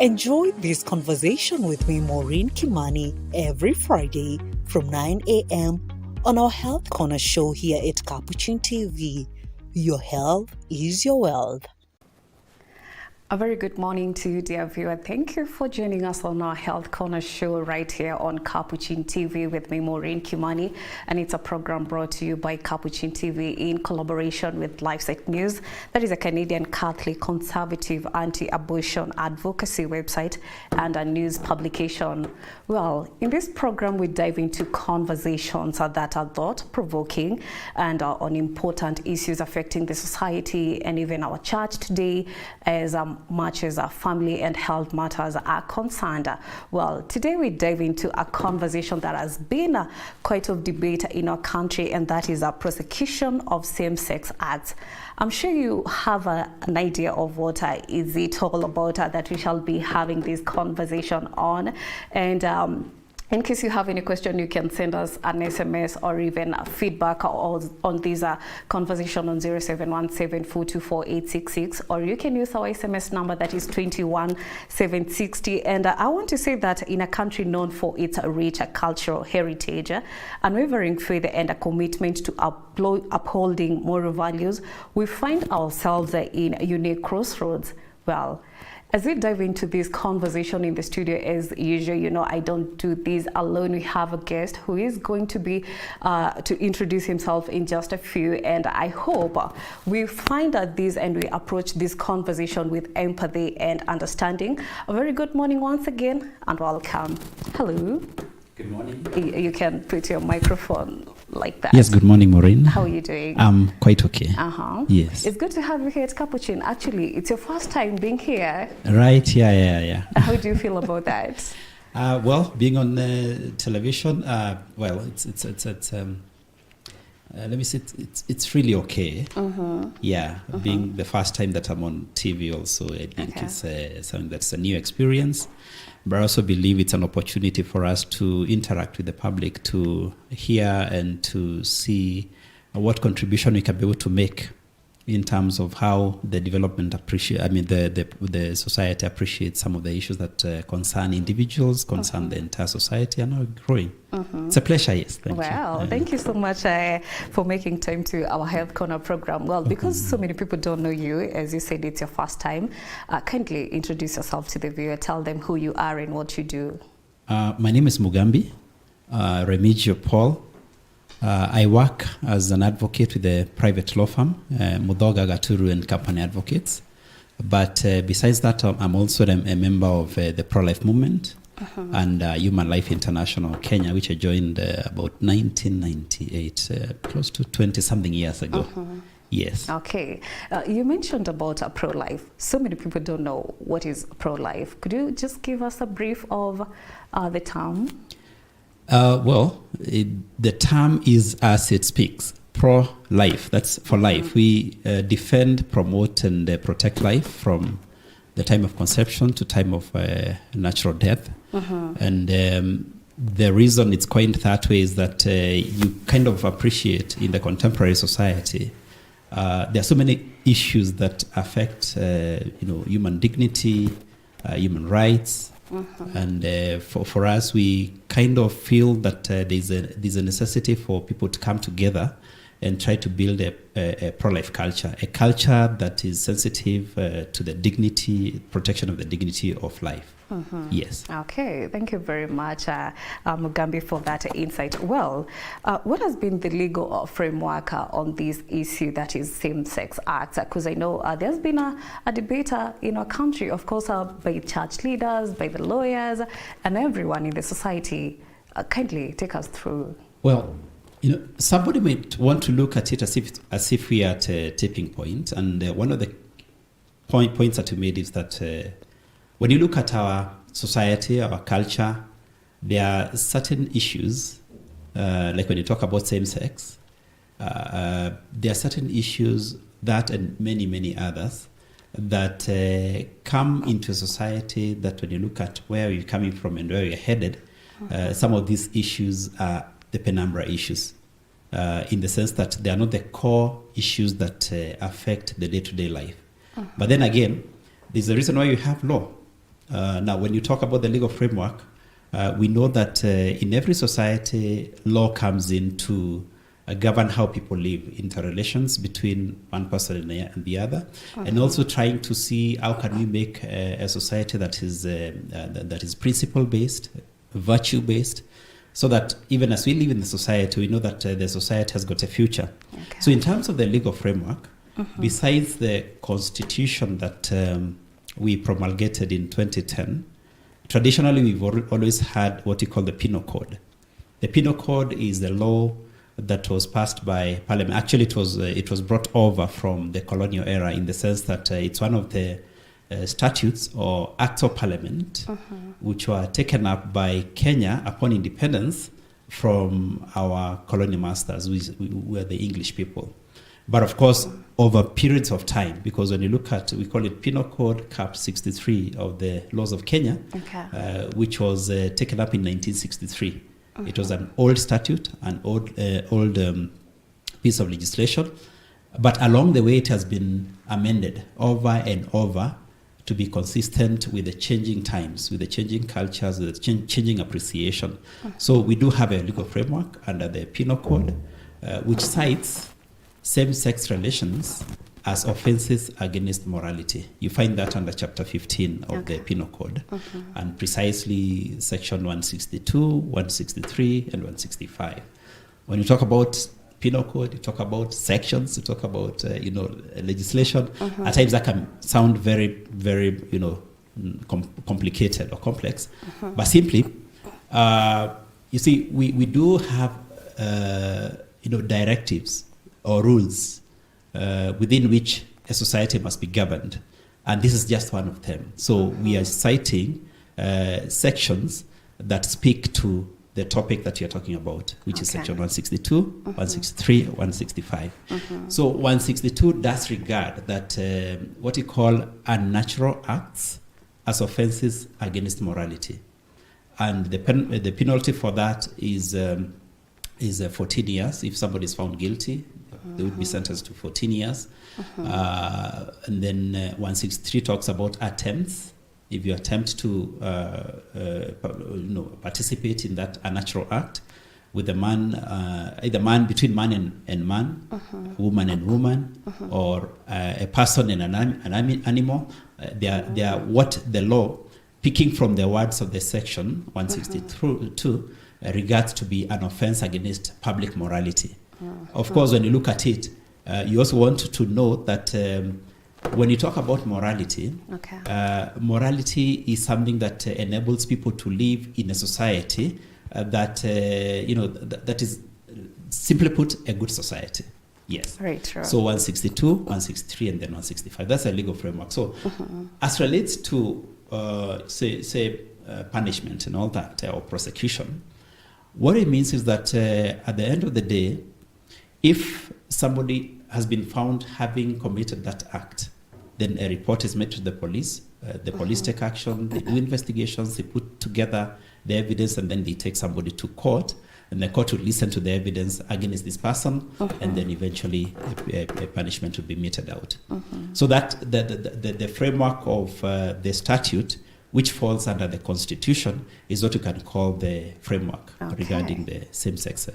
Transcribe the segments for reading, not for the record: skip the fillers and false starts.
Enjoy this conversation with me, Maureen Kimani, every Friday from 9 a.m. on our Health Corner show here at Capuchin TV. Your health is your wealth. A very good morning to you, dear viewer. Thank you for joining us on our Health Corner show right here on Capuchin TV with me, Maureen Kimani. And it's a program brought to you by Capuchin TV in collaboration with Lifesite News. That is a Canadian Catholic conservative anti-abortion advocacy website and a news publication. Well, in this program, we dive into conversations that are thought-provoking and on important issues affecting the society and even our church today, as much as our family and health matters are concerned. Well, today we dive into a conversation that has been quite of debate in our country, and that is a prosecution of same-sex acts. I'm sure you have an idea of what is it all about that we shall be having this conversation on. And in case you have any question, you can send us an SMS or even feedback on this conversation on 0717-424-866, or you can use our SMS number that is 21760. And I want to say that in a country known for its rich cultural heritage, unwavering faith, and a commitment to upholding moral values, we find ourselves in unique crossroads. Well, as we dive into this conversation in the studio, as usual, you know, I don't do this alone. We have a guest who is going to be to introduce himself in just a few, and I hope we find out this and we approach this conversation with empathy and understanding. A very good morning once again, and welcome. Hello. Good morning. You can put your microphone like that. Yes, good morning, Maureen. How are you doing? I'm quite okay. Yes. It's good to have you here at Capuchin. Actually, it's your first time being here. Right, yeah. How do you feel about that? Well, being on television, well, let me say, it's really okay. Yeah, being the first time that I'm on TV also, I think it's something that's a new experience. But I also believe it's an opportunity for us to interact with the public, to hear and to see what contribution we can be able to make in terms of how the development the society appreciates some of the issues that concern individuals, concern the entire society, and are growing. It's a pleasure, yes. Thank you. Thank you so much for making time to our Health Corner program. Well, because so many people don't know you, as you said, it's your first time, kindly introduce yourself to the viewer, tell them who you are and what you do. My name is Mugambi Remigio Paul. I work as an advocate with a private law firm, Mudoga Gaturu and Company Advocates. But besides that, I'm also a member of the ProLife movement and Human Life International Kenya, which I joined about 1998, close to 20-something years ago. Yes. Okay. You mentioned about ProLife. So many people don't know what is ProLife. Could you just give us a brief of the term? Well, the term is as it speaks, pro-life. That's for life. We defend, promote, and protect life from the time of conception to time of natural death. And the reason it's coined that way is that you kind of appreciate in the contemporary society, there are so many issues that affect, human dignity, human rights. And for us, we kind of feel that there's a necessity for people to come together and try to build a pro-life culture, a culture that is sensitive to the dignity, protection of the dignity of life. Yes. Okay. Thank you very much, Mugambi, for that insight. Well, what has been the legal framework on this issue that is same-sex acts? Because I know there's been a debate in our country, of course, by church leaders, by the lawyers, and everyone in the society. Kindly take us through. Well, somebody might want to look at it as if we are at a tipping point, and one of the points that you made is that when you look at our society, our culture, there are certain issues, like when you talk about same-sex, there are certain issues that, and many others, that come into society that when you look at where you're coming from and where you're headed, some of these issues are the penumbra issues, in the sense that they are not the core issues that affect the day-to-day life. But then again, there's a reason why you have law. Now, when you talk about the legal framework, we know that in every society, law comes in to govern how people live, interrelations between one person and the other, and also trying to see how can we make a society that is principle-based, virtue-based, so that even as we live in the society, we know that the society has got a future. Okay. So in terms of the legal framework, besides the constitution that we promulgated in 2010, traditionally we've always had what we call the Penal Code. The Penal Code is the law that was passed by Parliament. Actually, it was brought over from the colonial era in the sense that it's one of the statutes or acts of Parliament which were taken up by Kenya upon independence from our colonial masters, who were the English people. But of course, over periods of time, because when you look at, we call it Penal Code Cap 63 of the laws of Kenya, which was taken up in 1963. It was an old statute, an old piece of legislation, but along the way it has been amended over and over to be consistent with the changing times, with the changing cultures, with the changing appreciation. So we do have a legal framework under the Penal Code, which cites same-sex relations as offenses against morality. You find that under Chapter 15 of the Penal Code, and precisely Section 162, 163, and 165. When you talk about Penal Code, you talk about sections, you talk about legislation. At times that can sound very, very complicated or complex, but simply, you see, we do have directives or rules within which a society must be governed, and this is just one of them. So we are citing sections that speak to the topic that you're talking about, which is Section 162, 163, 165. So 162 does regard that what you call unnatural acts as offenses against morality, and the penalty for that is 14 years. If somebody is found guilty, they would be sentenced to 14 years. And then 163 talks about attempts. If you attempt to participate in that unnatural act with a man, either man between man and man, woman and woman, or a person and an animal, they are what the law, picking from the words of the section 162, regards to be an offense against public morality. Of course, when you look at it, you also want to note that when you talk about morality, morality is something that enables people to live in a society that that is, simply put, a good society. Yes. Right. True. So 162, 163, and then 165. That's a legal framework. So, as relates to say punishment and all that, or prosecution, what it means is that at the end of the day, if somebody has been found having committed that act, then a report is made to the police. The police take action, they do investigations, they put together the evidence, and then they take somebody to court, and the court will listen to the evidence against this person, and then eventually a punishment will be meted out. So that the framework of the statute, which falls under the Constitution, is what you can call the framework regarding the same-sex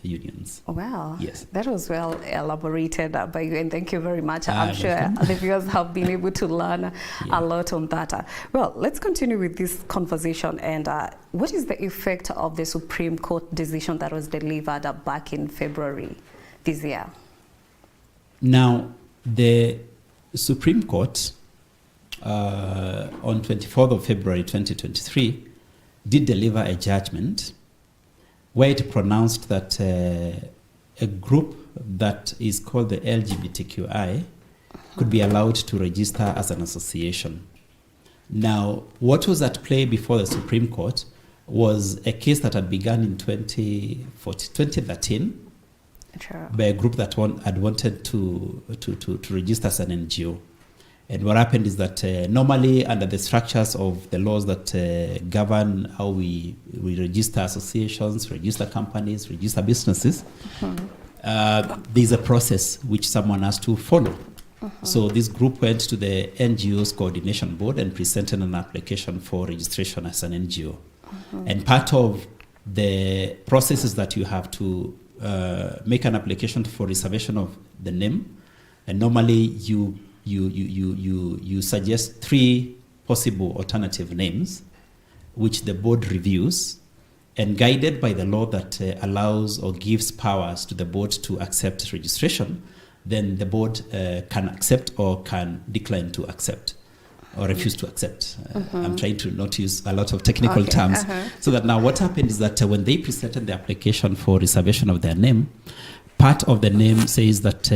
unions. Wow. Yes. That was well elaborated by you, and thank you very much. I'm sure the viewers have been able to learn a lot on that. Well, let's continue with this conversation. And what is the effect of the Supreme Court decision that was delivered back in February this year? Now, the Supreme Court, on 24th of February 2023, did deliver a judgment where it pronounced that a group that is called the LGBTQI could be allowed to register as an association. Now, what was at play before the Supreme Court was a case that had begun in 2013 by a group that had wanted to register as an NGO. And what happened is that normally under the structures of the laws that govern how we register associations, register companies, register businesses, there's a process which someone has to follow. So this group went to the NGO's coordination board and presented an application for registration as an NGO. And part of the process is that you have to make an application for reservation of the name, and normally you suggest 3 possible alternative names, which the board reviews, and guided by the law that allows or gives powers to the board to accept registration, then the board can accept or can decline to accept or refuse to accept. I'm trying to not use a lot of technical terms. So that now what happened is that when they presented the application for reservation of their name, part of the name says that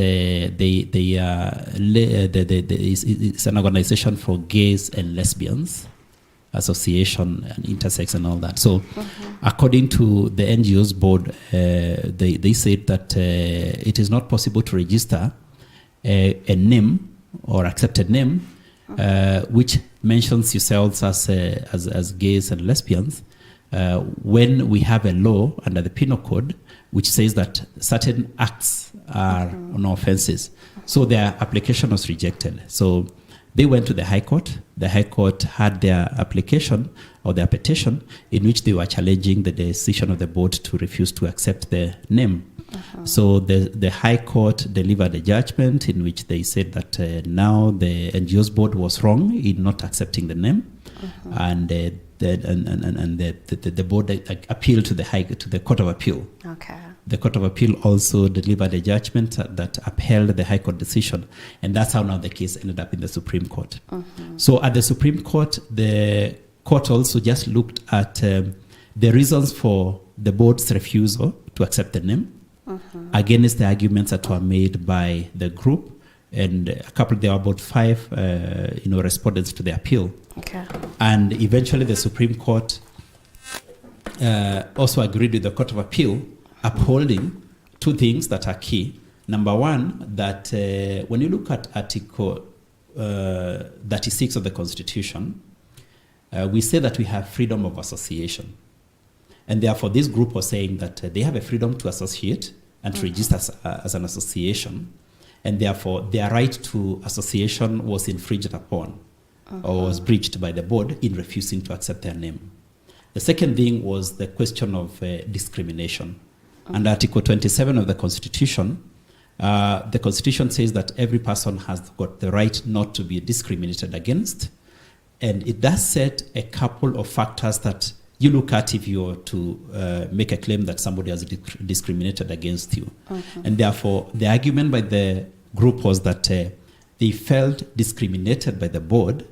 it's an organization for gays and lesbians association and intersex and all that. So according to the NGO's board, they said that it is not possible to register a name or accepted name which mentions yourselves as gays and lesbians when we have a law under the penal code which says that certain acts are no offenses. So their application was rejected. So they went to the High Court. The High Court had their application or their petition in which they were challenging the decision of the board to refuse to accept the name. So the High Court delivered a judgment in which they said that now the NGO's board was wrong in not accepting the name, and the board appealed to the Court of Appeal. The Court of Appeal also delivered a judgment that upheld the High Court decision, and that's how now the case ended up in the Supreme Court. So at the Supreme Court, the court also just looked at the reasons for the board's refusal to accept the name against the arguments that were made by the group, and there were about 5 respondents to the appeal. And eventually the Supreme Court also agreed with the Court of Appeal, upholding 2 things that are key. Number one, that when you look at Article 36 of the Constitution, we say that we have freedom of association. And therefore, this group was saying that they have a freedom to associate and to register as an association. And therefore, their right to association was infringed upon or was breached by the board in refusing to accept their name. The second thing was the question of discrimination. Under Article 27 of the Constitution says that every person has got the right not to be discriminated against. And it does set a couple of factors that you look at if you are to make a claim that somebody has discriminated against you. And therefore, the argument by the group was that they felt discriminated by the board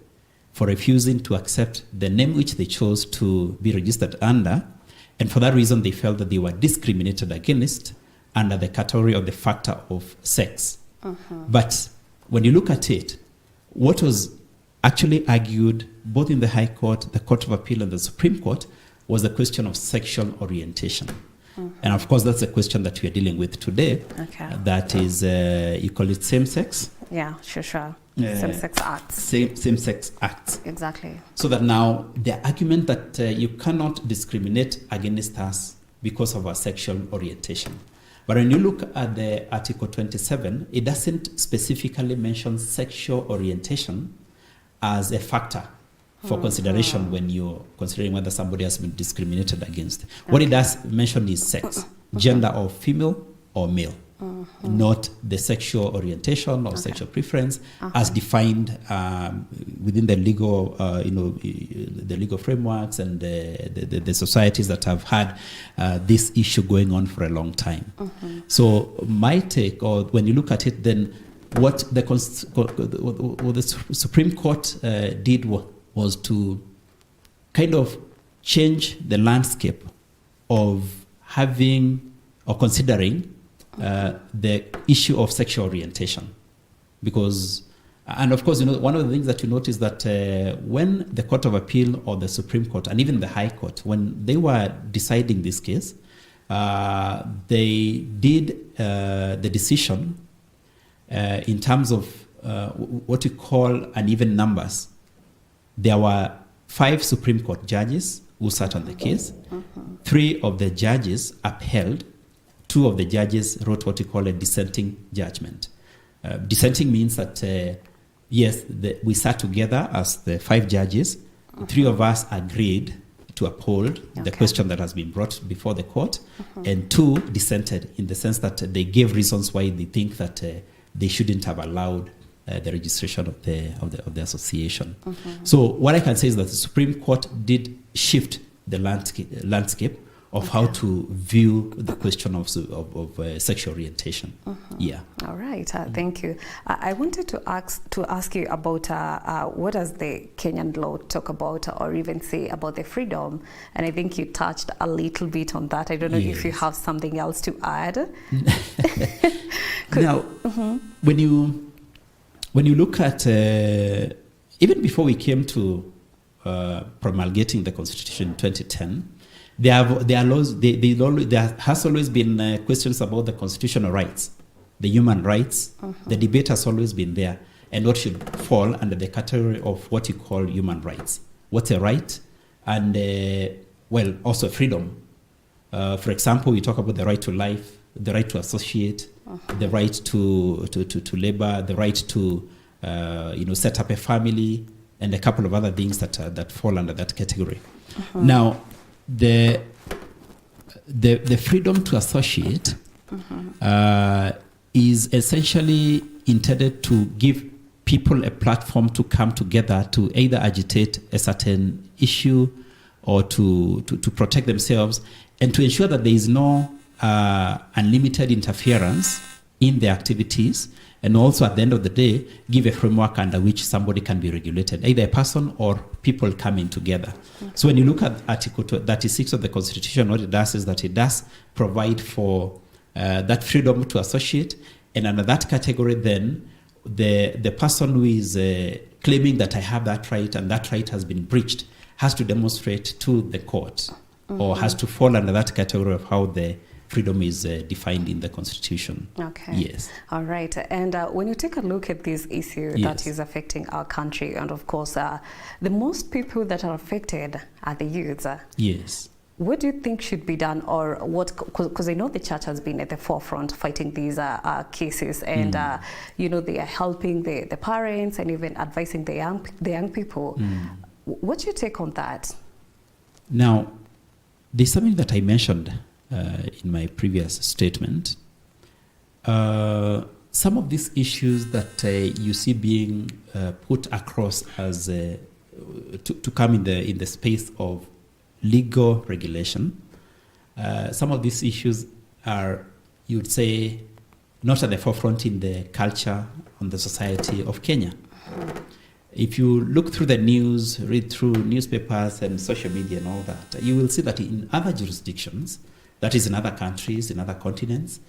for refusing to accept the name which they chose to be registered under. And for that reason, they felt that they were discriminated against under the category of the factor of sex. But when you look at it, what was actually argued both in the High Court, the Court of Appeal, and the Supreme Court was the question of sexual orientation. And of course, that's the question that we are dealing with today. That is, you call it same-sex? Yeah, sure. Same-sex acts. Same-sex acts. Exactly. So that now the argument that you cannot discriminate against us because of our sexual orientation. But when you look at the Article 27, it doesn't specifically mention sexual orientation as a factor for consideration when you're considering whether somebody has been discriminated against. What it does mention is sex, gender of female or male, not the sexual orientation or sexual preference as defined within the legal, the legal frameworks and the societies that have had this issue going on for a long time. So my take, or when you look at it, then what the Supreme Court did was to kind of change the landscape of having or considering the issue of sexual orientation. Because, and of course, one of the things that you notice that when the Court of Appeal or the Supreme Court and even the High Court, when they were deciding this case, they did the decision in terms of what we call uneven numbers. There were 5 Supreme Court judges who sat on the case. 3 of the judges upheld. 2 of the judges wrote what we call a dissenting judgment. Dissenting means that, yes, we sat together as the 5 judges. 3 of us agreed to uphold the question that has been brought before the court, and 2 dissented in the sense that they gave reasons why they think that they shouldn't have allowed the registration of the association. So what I can say is that the Supreme Court did shift the landscape of how to view the question of sexual orientation. Yeah. All right. Thank you. I wanted to ask you about what does the Kenyan law talk about or even say about the freedom? And I think you touched a little bit on that. I don't know if you have something else to add. Now, when you look at even before we came to promulgating the Constitution in 2010. There has always been questions about the constitutional rights, the human rights. The debate has always been there, and what should fall under the category of what you call human rights. What's a right? And, also freedom. For example, we talk about the right to life, the right to associate, the right to labor, the right to set up a family, and a couple of other things that fall under that category. Now, the freedom to associate is essentially intended to give people a platform to come together to either agitate a certain issue or to protect themselves and to ensure that there is no unlimited interference in their activities, and also at the end of the day give a framework under which somebody can be regulated, either a person or people coming together. So when you look at Article 36 of the Constitution, what it does is that it does provide for that freedom to associate, and under that category then the person who is claiming that I have that right and that right has been breached has to demonstrate to the court or has to fall under that category of how the freedom is defined in the Constitution. Okay. Yes. All right. And when you take a look at this issue that is affecting our country, and of course, the most people that are affected are the youth. Yes. What do you think should be done, or what? Because I know the church has been at the forefront fighting these cases, and they are helping the parents and even advising the young people. What's your take on that? Now, there's something that I mentioned in my previous statement. Some of these issues that you see being put across as to come in the space of legal regulation, some of these issues are, you would say, not at the forefront in the culture and the society of Kenya. If you look through the news, read through newspapers and social media and all that, you will see that in other jurisdictions, that is in other countries, in other continents,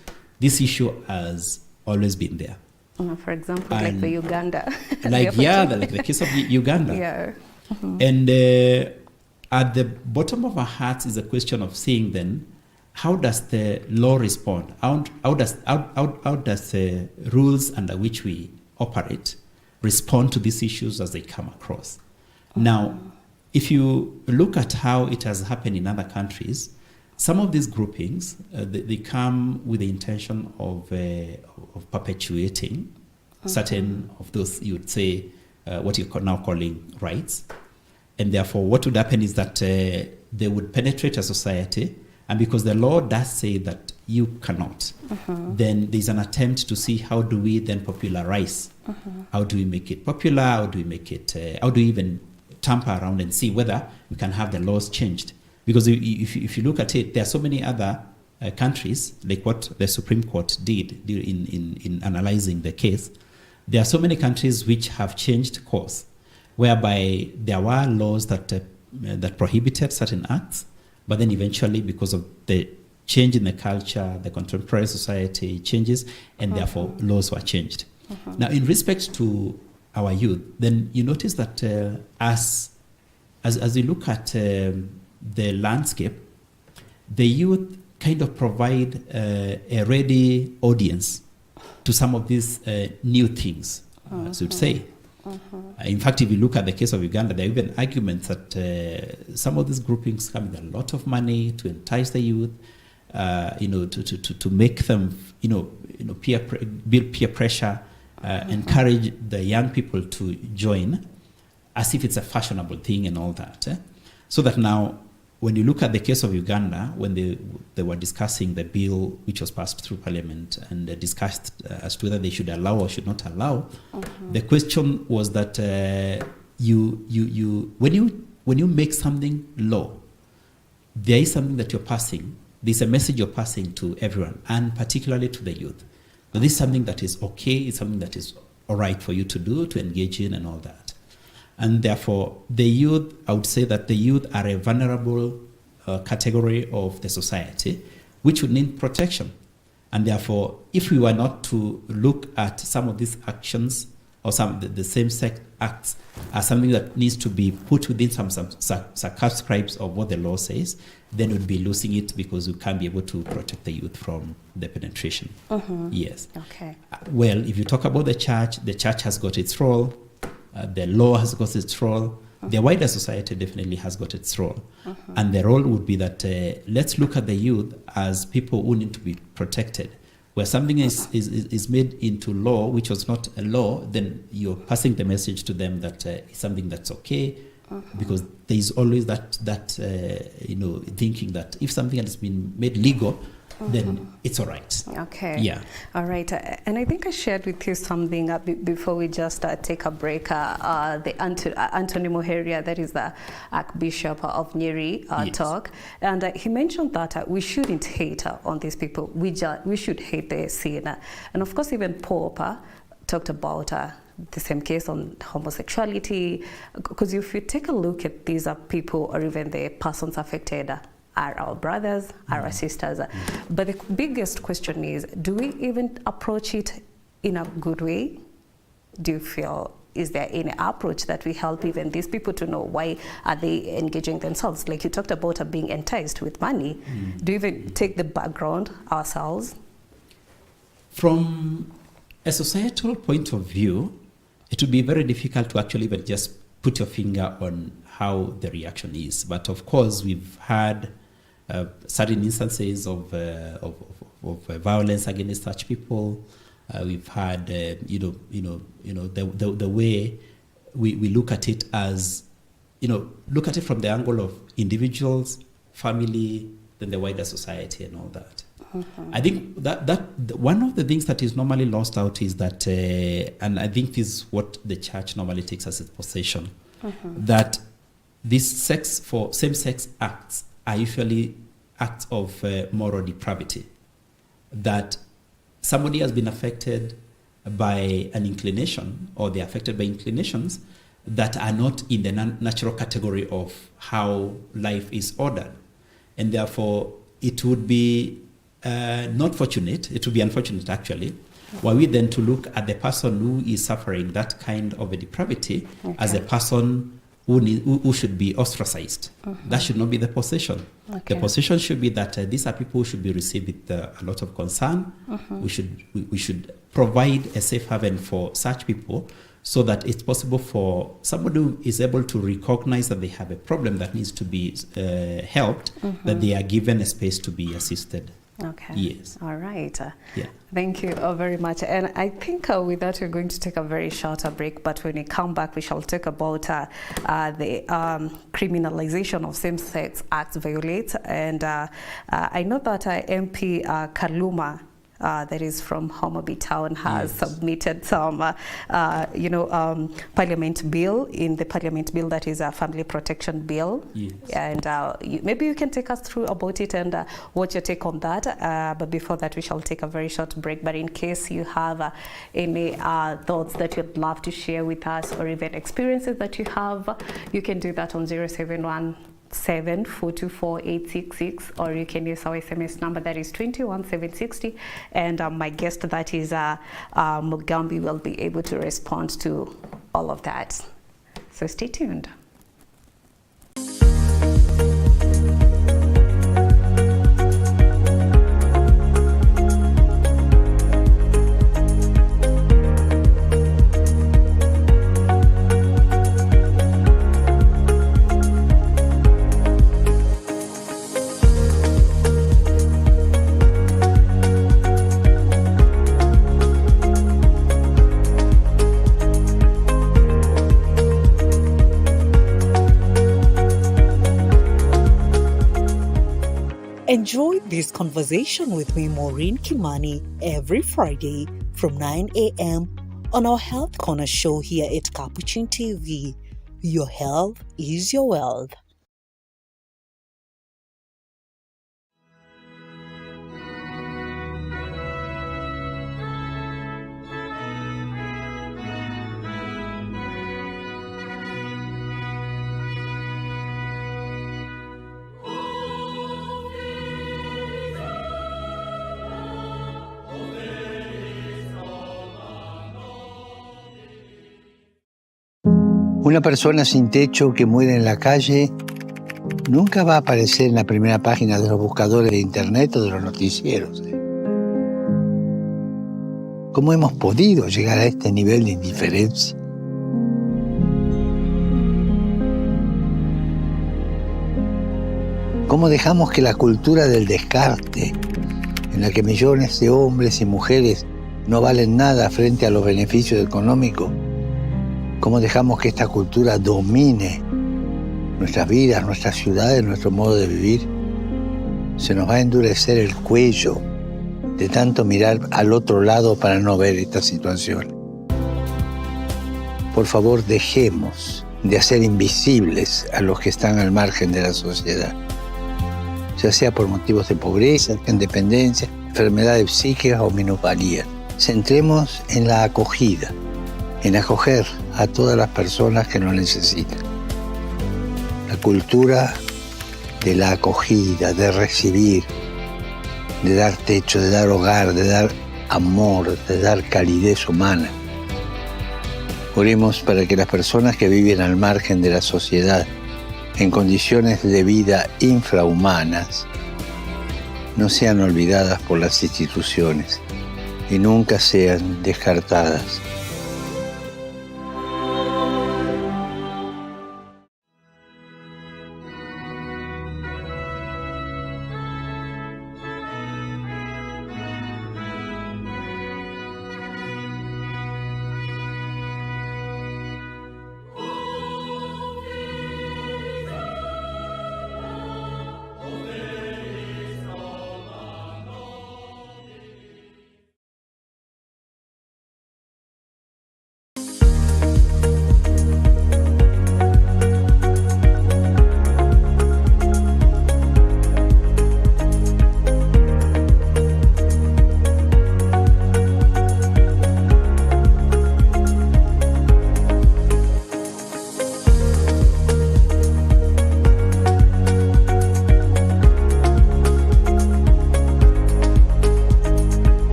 this issue has always been there. For example, like the Uganda. like the case of Uganda. Yeah. And at the bottom of our hearts is a question of seeing then, how does the law respond? How does the rules under which we operate respond to these issues as they come across? Now, if you look at how it has happened in other countries, some of these groupings, they come with the intention of perpetuating certain of those, you would say, what you're now calling rights. And therefore, what would happen is that they would penetrate a society, and because the law does say that you cannot, then there's an attempt to see how do we then popularize. How do we make it popular? How do we make it? How do we even tamper around and see whether we can have the laws changed? Because if you look at it, there are so many other countries, like what the Supreme Court did in analyzing the case. There are so many countries which have changed course, whereby there were laws that prohibited certain acts, but then eventually, because of the change in the culture, the contemporary society changes, and therefore laws were changed. Now, in respect to our youth, then you notice that as you look at the landscape, the youth kind of provide a ready audience to some of these new things, as you'd say. In fact, if you look at the case of Uganda, there are even arguments that some of these groupings come with a lot of money to entice the youth, to make them, build peer pressure encourage the young people to join as if it's a fashionable thing and all that. So that now, when you look at the case of Uganda, when they were discussing the bill which was passed through Parliament and discussed as to whether they should allow or should not allow, the question was that when you make something law, there is something that you're passing. There's a message you're passing to everyone, and particularly to the youth. Now, this is something that is okay. It's something that is all right for you to do, to engage in, and all that. And therefore, the youth, I would say that the youth are a vulnerable category of the society, which would need protection. And therefore, if we were not to look at some of these actions or some the same-sex acts as something that needs to be put within some circumscribes of what the law says, then we'd be losing it because we can't be able to protect the youth from the penetration. Yes. Okay. Well, if you talk about the church has got its role. The law has got its role. The wider society definitely has got its role. And the role would be that let's look at the youth as people who need to be protected. Where something is made into law, which was not a law, then you're passing the message to them that it's something that's okay, because there is always that thinking that if something has been made legal, then it's all right. Okay. Yeah. All right. And I think I shared with you something before we just take a break. The Anthony Moheria, that is the Archbishop of Nyeri, Yes. talk. And he mentioned that we shouldn't hate on these people. We should hate the sin. And of course, even Pope talked about the same case on homosexuality. Because if you take a look at these people or even the persons affected, are our brothers, are our sisters. But the biggest question is, do we even approach it in a good way? Do you feel, is there any approach that we help even these people to know why are they engaging themselves? Like you talked about being enticed with money. Do you even take the background ourselves? From a societal point of view, it would be very difficult to actually even just put your finger on how the reaction is. But of course, we've had certain instances of violence against such people. We've had, the way we look at it as, look at it from the angle of individuals, family, then the wider society and all that. I think that one of the things that is normally lost out is that, and I think this is what the church normally takes as its possession, that these same-sex acts are usually acts of moral depravity. That somebody has been affected by an inclination, or they're affected by inclinations that are not in the natural category of how life is ordered. And therefore, it would be not fortunate, it would be unfortunate actually, were we then to look at the person who is suffering that kind of a depravity as a person who should be ostracized. That should not be the position. The position should be that these are people who should be received with a lot of concern. We should provide a safe haven for such people so that it's possible for somebody who is able to recognize that they have a problem that needs to be helped, that they are given a space to be assisted. Okay. Yes. All right. Yeah. Thank you very much. And I think with that, we're going to take a very short break. But when we come back, we shall talk about the criminalization of same-sex acts violate. And I know that MP Kaluma, that is from Homabay Town, has submitted some, parliament bill. In the parliament bill, that is a family protection bill. Yes. And maybe you can take us through about it and what's your take on that. But before that, we shall take a very short break. But in case you have any thoughts that you'd love to share with us, or even experiences that you have, you can do that on 07174244866, or you can use our SMS number, that is 21760, and my guest, that is Mugambi, will be able to respond to all of that. So stay tuned. Enjoy this conversation with me, Maureen Kimani, every Friday from 9 a.m. on our Health Corner show here at Capuchin TV. Your health is your wealth. Una persona sin techo que muere en la calle nunca va a aparecer en la primera página de los buscadores de internet o de los noticieros. ¿Cómo hemos podido llegar a este nivel de indiferencia? ¿Cómo dejamos que la cultura del descarte, en la que millones de hombres y mujeres no valen nada frente a los beneficios económicos, cómo dejamos que esta cultura domine nuestras vidas, nuestras ciudades, nuestro modo de vivir? Se nos va a endurecer el cuello de tanto mirar al otro lado para no ver esta situación. Por favor, dejemos de hacer invisibles a los que están al margen de la sociedad, ya sea por motivos de pobreza, independencia, enfermedades psíquicas o minusvalías. Centremos en la acogida, en acoger a todas las personas que lo necesitan. La cultura de la acogida, de recibir, de dar techo, de dar hogar, de dar amor, de dar calidez humana. Oremos para que las personas que viven al margen de la sociedad, en condiciones de vida infrahumanas, no sean olvidadas por las instituciones y nunca sean descartadas.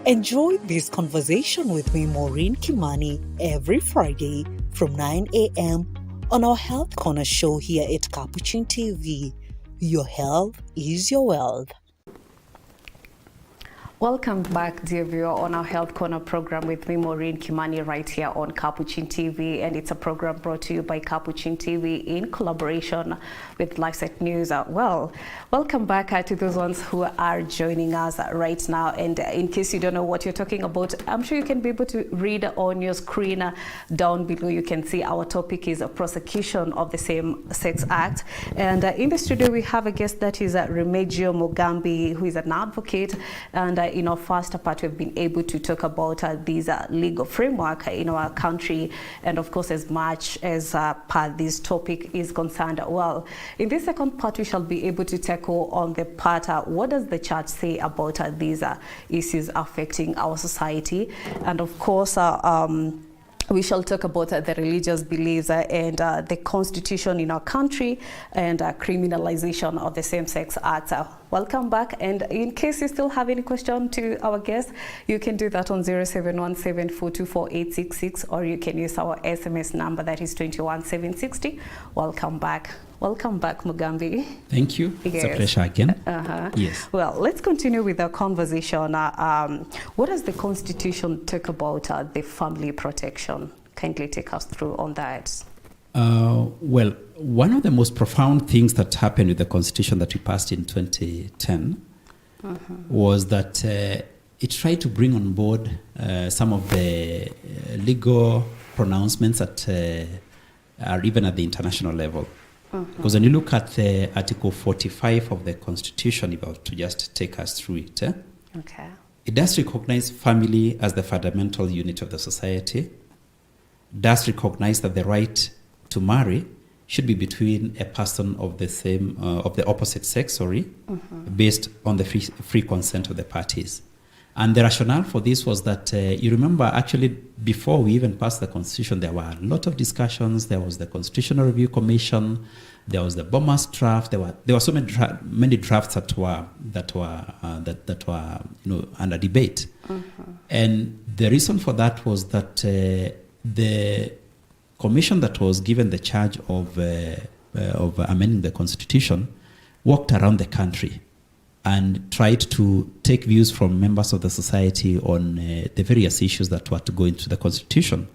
Enjoy this conversation with me, Maureen Kimani, every Friday from 9 a.m. on our Health Corner show here at Capuchin TV. Your health is your wealth. Welcome back, dear viewer, on our Health Corner program with me, Maureen Kimani, right here on Capuchin TV. And it's a program brought to you by Capuchin TV in collaboration with Lifesite News. Welcome back to those ones who are joining us right now. And in case you don't know what you're talking about, I'm sure you can be able to read on your screen down below. You can see our topic is a prosecution of the same-sex act. And in the studio, we have a guest that is Remigio Mugambi, who is an advocate. And in our first part, we've been able to talk about this legal framework in our country, and of course, as much as part this topic is concerned. Well, in this second part, we shall be able to tackle on the part, what does the church say about these issues affecting our society, and of course, we shall talk about the religious beliefs and the constitution in our country and criminalization of the same-sex acts. Welcome back, and in case you still have any question to our guest, you can do that on 0717424866, or you can use our SMS number, that is 21760. Welcome back. Welcome back, Mugambi. Thank you. Yes. It's a pleasure again. Yes. Well, let's continue with the conversation. What does the Constitution talk about the family protection? Kindly take us through on that. Well, one of the most profound things that happened with the Constitution that we passed in 2010 was that it tried to bring on board some of the legal pronouncements that are even at the international level. Because when you look at the Article 45 of the Constitution, if I were to just take us through it, Okay. it does recognize family as the fundamental unit of the society, does recognize that the right to marry should be between a person of the opposite sex, based on the free consent of the parties. And the rationale for this was that, you remember, actually, before we even passed the Constitution, there were a lot of discussions. There was the Constitutional Review Commission. There was the Bomas draft. There were so many drafts that were under debate. And the reason for that was that the commission that was given the charge of amending the Constitution walked around the country and tried to take views from members of the society on the various issues that were to go into the Constitution.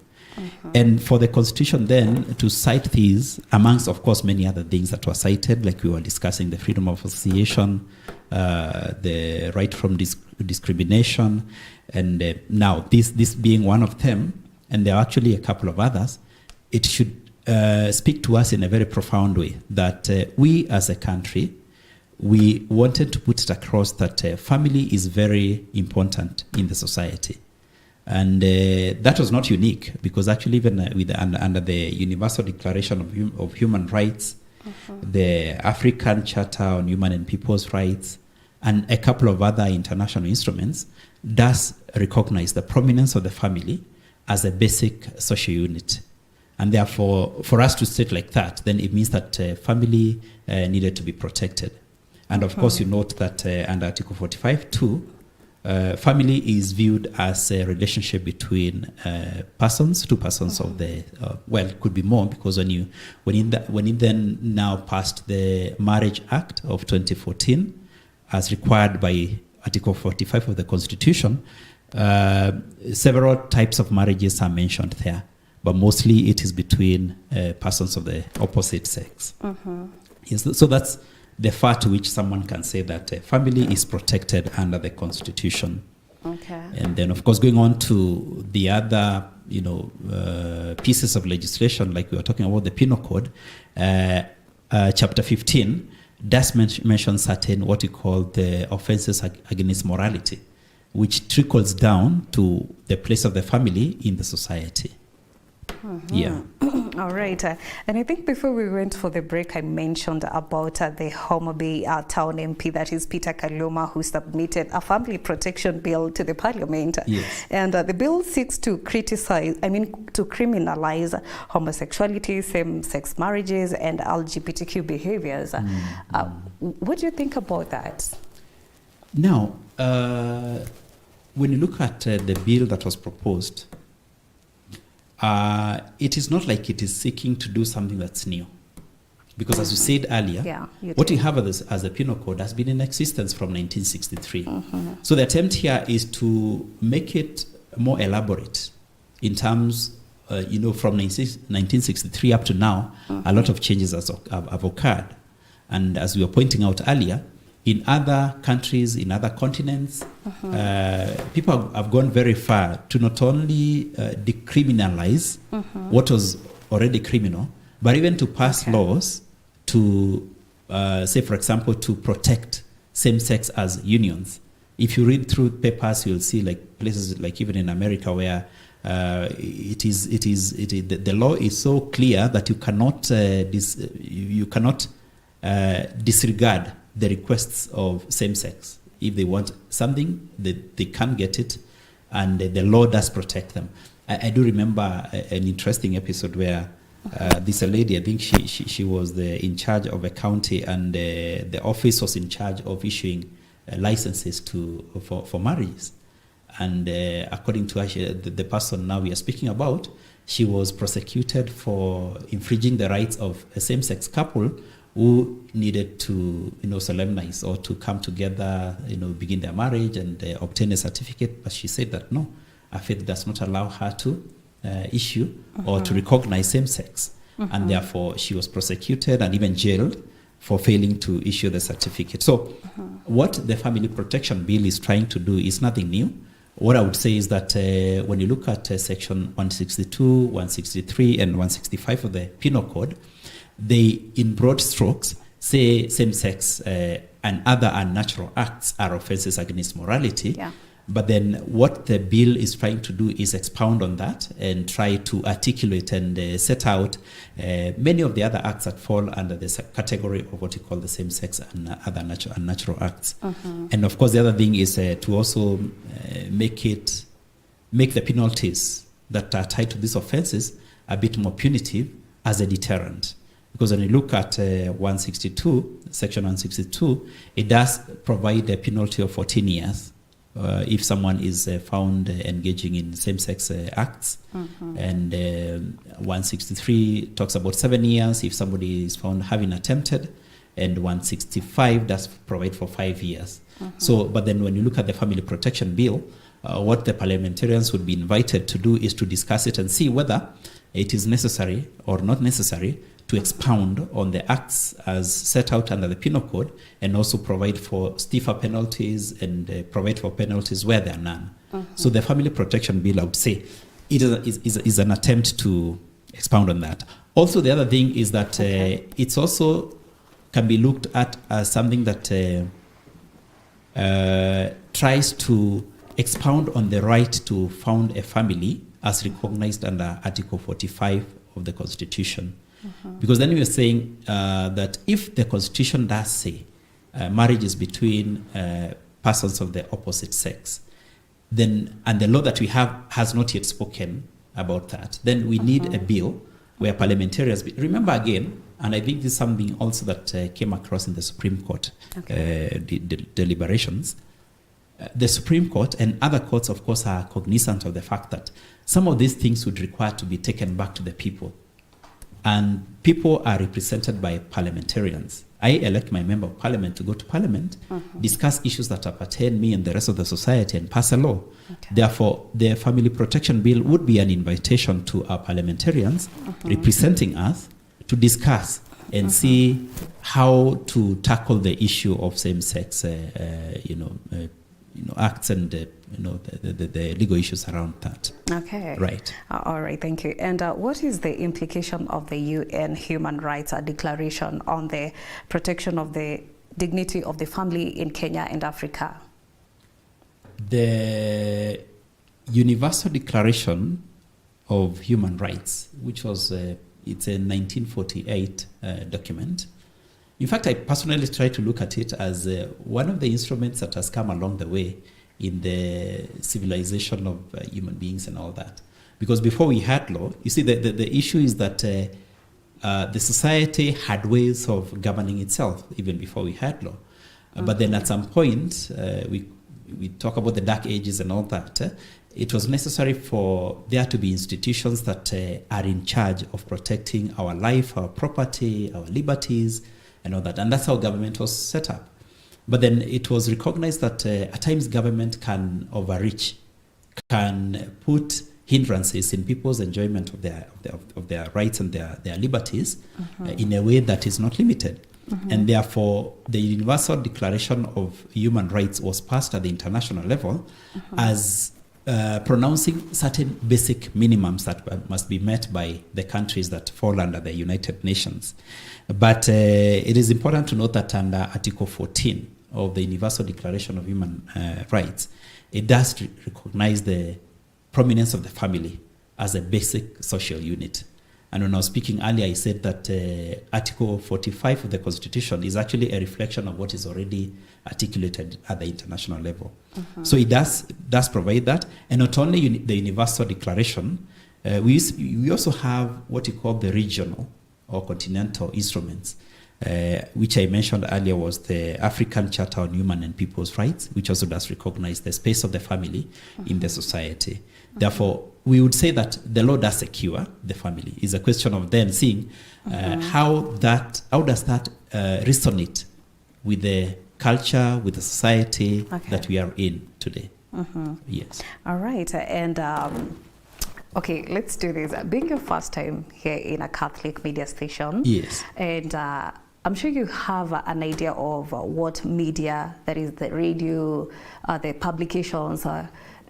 And for the Constitution then to cite these, amongst, of course, many other things that were cited, like we were discussing the freedom of association, the right from discrimination, and now this being one of them, and there are actually a couple of others, it should speak to us in a very profound way that we as a country, we wanted to put it across that family is very important in the society. And that was not unique, because actually even under the Universal Declaration of Human Rights, the African Charter on Human and People's Rights, and a couple of other international instruments, does recognize the prominence of the family as a basic social unit. And therefore, for us to state like that, then it means that family needed to be protected. And of course, you note that under Article 45 too, family is viewed as a relationship between two persons of the, well, it could be more, because when it then now passed the Marriage Act of 2014, as required by Article 45 of the Constitution, several types of marriages are mentioned there, but mostly it is between persons of the opposite sex. Yes, so that's the far to which someone can say that family is protected under the Constitution. Okay. And then, of course, going on to the other, pieces of legislation, like we were talking about the Penal Code, Chapter 15 does mention certain what we call the offenses against morality, which trickles down to the place of the family in the society. Yeah. All right. And I think before we went for the break, I mentioned about the Homa Bay town MP, that is Peter Kaluma, who submitted a family protection bill to the parliament. Yes. And the bill seeks to criminalize homosexuality, same-sex marriages, and LGBTQ behaviors. What do you think about that? Now, when you look at the bill that was proposed, it is not like it is seeking to do something that's new. Because as you said earlier, what we have as a penal code has been in existence from 1963. So the attempt here is to make it more elaborate in terms, from 1963 up to now, a lot of changes have occurred. And as we were pointing out earlier, in other countries, in other continents, people have gone very far to not only decriminalize what was already criminal, but even to pass laws to, say, for example, to protect same-sex as unions. If you read through papers, you'll see like places like even in America where the law is so clear that you cannot disregard the requests of same-sex. If they want something, they can't get it, and the law does protect them. I do remember an interesting episode where this lady, I think she was in charge of a county, and the office was in charge of issuing licenses for marriages. And according to her, the person now we are speaking about, she was prosecuted for infringing the rights of a same-sex couple who needed to, solemnize or to come together, begin their marriage and obtain a certificate. But she said that no, her faith does not allow her to issue or to recognize same-sex. And therefore, she was prosecuted and even jailed for failing to issue the certificate. So what the Family Protection Bill is trying to do is nothing new, what I would say is that when you look at section 162, 163, and 165 of the Penal Code, they, in broad strokes, say same-sex and other unnatural acts are offenses against morality. Yeah. But then what the bill is trying to do is expound on that and try to articulate and set out many of the other acts that fall under this category of what you call the same-sex and other unnatural acts. And of course, the other thing is to also make the penalties that are tied to these offenses a bit more punitive as a deterrent. Because when you look at 162, section 162, it does provide a penalty of 14 years if someone is found engaging in same-sex acts. And 163 talks about 7 years if somebody is found having attempted, and 165 does provide for 5 years. So, but then when you look at the Family Protection Bill, what the parliamentarians would be invited to do is to discuss it and see whether it is necessary or not necessary to expound on the acts as set out under the Penal Code, and also provide for stiffer penalties and provide for penalties where there are none. So the Family Protection Bill, I would say, it is an attempt to expound on that. Also, the other thing is that it's also can be looked at as something that tries to expound on the right to found a family as recognized under Article 45 of the Constitution. Because then we are saying that if the Constitution does say marriage is between persons of the opposite sex, then, and the law that we have has not yet spoken about that, then we need a bill where parliamentarians, remember again, and I think this is something also that came across in the Supreme Court deliberations. The Supreme Court and other courts, of course, are cognizant of the fact that some of these things would require to be taken back to the people. And people are represented by parliamentarians. I elect my member of parliament to go to parliament, discuss issues that appertain me and the rest of the society, and pass a law. Therefore, the Family Protection Bill would be an invitation to our parliamentarians representing us to discuss and see how to tackle the issue of same-sex, acts and the legal issues around that. Okay. Right. All right. Thank you. And what is the implication of the UN Human Rights Declaration on the protection of the dignity of the family in Kenya and Africa? The Universal Declaration of Human Rights, which was it's a 1948 document. In fact, I personally try to look at it as one of the instruments that has come along the way in the civilization of human beings and all that. Because before we had law, you see, the issue is that the society had ways of governing itself even before we had law. But then at some point, we talk about the Dark Ages and all that. It was necessary for there to be institutions that are in charge of protecting our life, our property, our liberties, and all that. And that's how government was set up. But then it was recognized that at times government can overreach, can put hindrances in people's enjoyment of their rights and their liberties in a way that is not limited. And therefore, the Universal Declaration of Human Rights was passed at the international level as pronouncing certain basic minimums that must be met by the countries that fall under the United Nations. But it is important to note that under Article 14 of the Universal Declaration of Human Rights, it does recognize the prominence of the family as a basic social unit. And when I was speaking earlier, I said that Article 45 of the Constitution is actually a reflection of what is already articulated at the international level. So it does provide that. And not only the Universal Declaration, we also have what you call the regional or continental instruments, which I mentioned earlier was the African Charter on Human and People's Rights, which also does recognize the space of the family in the society. Therefore, we would say that the law does secure the family. It's a question of then seeing how does that resonate with the culture, with the society that we are in today. Yes. All right. And okay, let's do this. Being your first time here in a Catholic media station, yes, and I'm sure you have an idea of what media, that is the radio, the publications,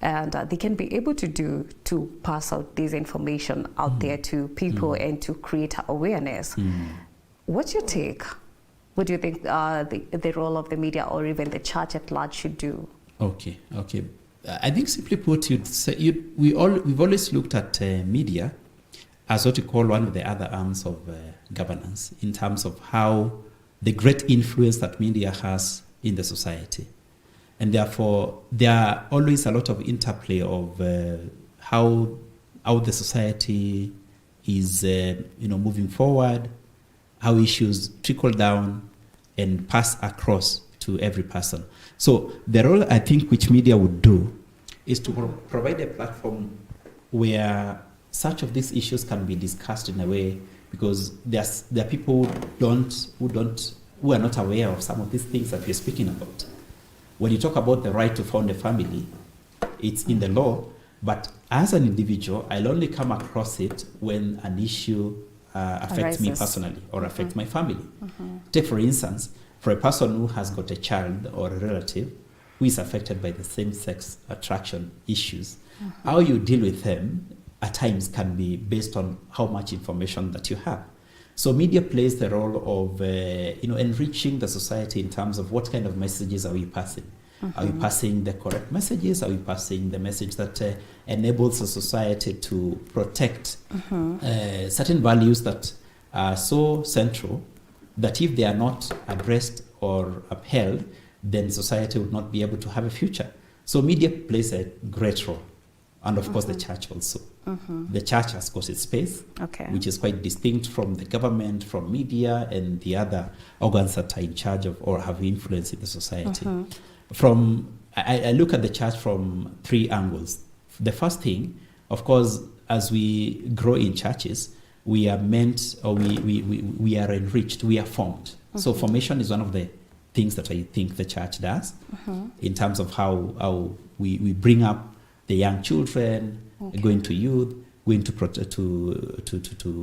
and they can be able to do to pass out this information out there to people and to create awareness. What's your take? What do you think the role of the media or even the church at large should do? Okay. I think simply put, we've always looked at media as what we call one of the other arms of governance in terms of how the great influence that media has in the society. And therefore, there are always a lot of interplay of how the society is moving forward, how issues trickle down and pass across to every person. So the role I think which media would do is to provide a platform where such of these issues can be discussed in a way, because there are people who are not aware of some of these things that we're speaking about. When you talk about the right to found a family, it's in the law, but as an individual, I'll only come across it when an issue affects me personally or affects my family. Take, for instance, for a person who has got a child or a relative who is affected by the same-sex attraction issues, how you deal with them at times can be based on how much information that you have. So media plays the role of enriching the society in terms of what kind of messages are we passing. Are we passing the correct messages? Are we passing the message that enables the society to protect certain values that are so central that if they are not addressed or upheld, then society would not be able to have a future. So media plays a great role. And of course the church also. The church has got its space, which is quite distinct from the government, from media, and the other organs that are in charge of or have influence in the society. I look at the church from three angles. The first thing, of course, as we grow in churches, we are meant, or we are enriched, we are formed. So formation is one of the things that I think the church does in terms of how we bring up the young children, going to youth, going to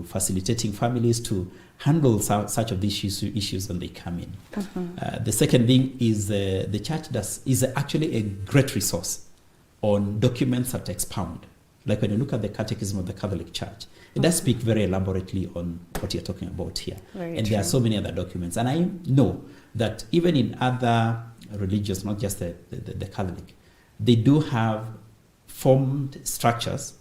facilitating families to handle such of these issues when they come in. The second thing is the church is actually a great resource on documents that expound. Like when you look at the Catechism of the Catholic Church, it does speak very elaborately on what you're talking about here. There are so many other documents. And I know that even in other religions, not just the Catholic, they do have formal structures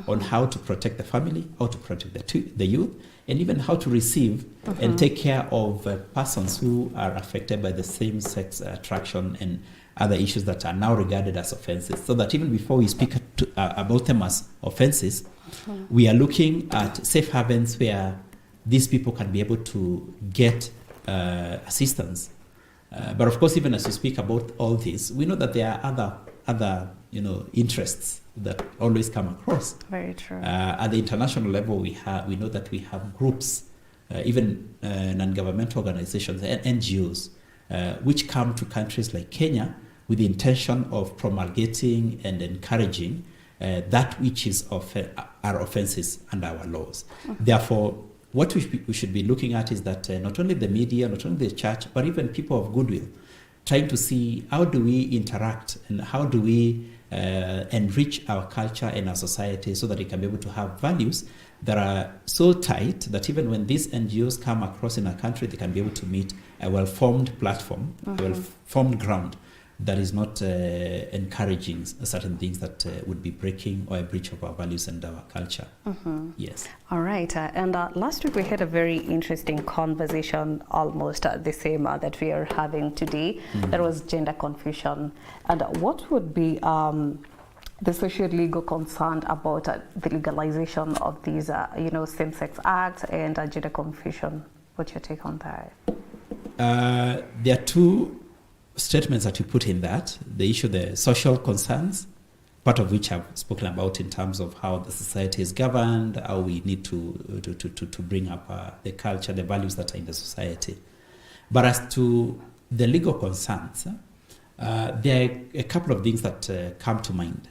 on how to protect the family, how to protect the youth, and even how to receive and take care of persons who are affected by the same-sex attraction and other issues that are now regarded as offenses. So that even before we speak about them as offenses, we are looking at safe havens where these people can be able to get assistance. But of course, even as we speak about all this, we know that there are other interests that always come across. Very true. At the international level, we know that we have groups, even non-governmental organizations and NGOs, which come to countries like Kenya with the intention of promulgating and encouraging that which is are offenses under our laws. Therefore, what we should be looking at is that not only the media, not only the church, but even people of goodwill, trying to see how do we interact and how do we enrich our culture and our society so that it can be able to have values that are so tight that even when these NGOs come across in a country, they can be able to meet a well-formed platform, a well-formed ground that is not encouraging certain things that would be breaking or a breach of our values and our culture. Yes. All right. And last week we had a very interesting conversation, almost the same that we are having today. That was gender confusion. And what would be the socio-legal concern about the legalization of these, same-sex acts and gender confusion? What's your take on that? There are two statements that you put in that. The issue, the social concerns, part of which I've spoken about in terms of how the society is governed, how we need to bring up the culture, the values that are in the society. But as to the legal concerns, there are a couple of things that come to mind.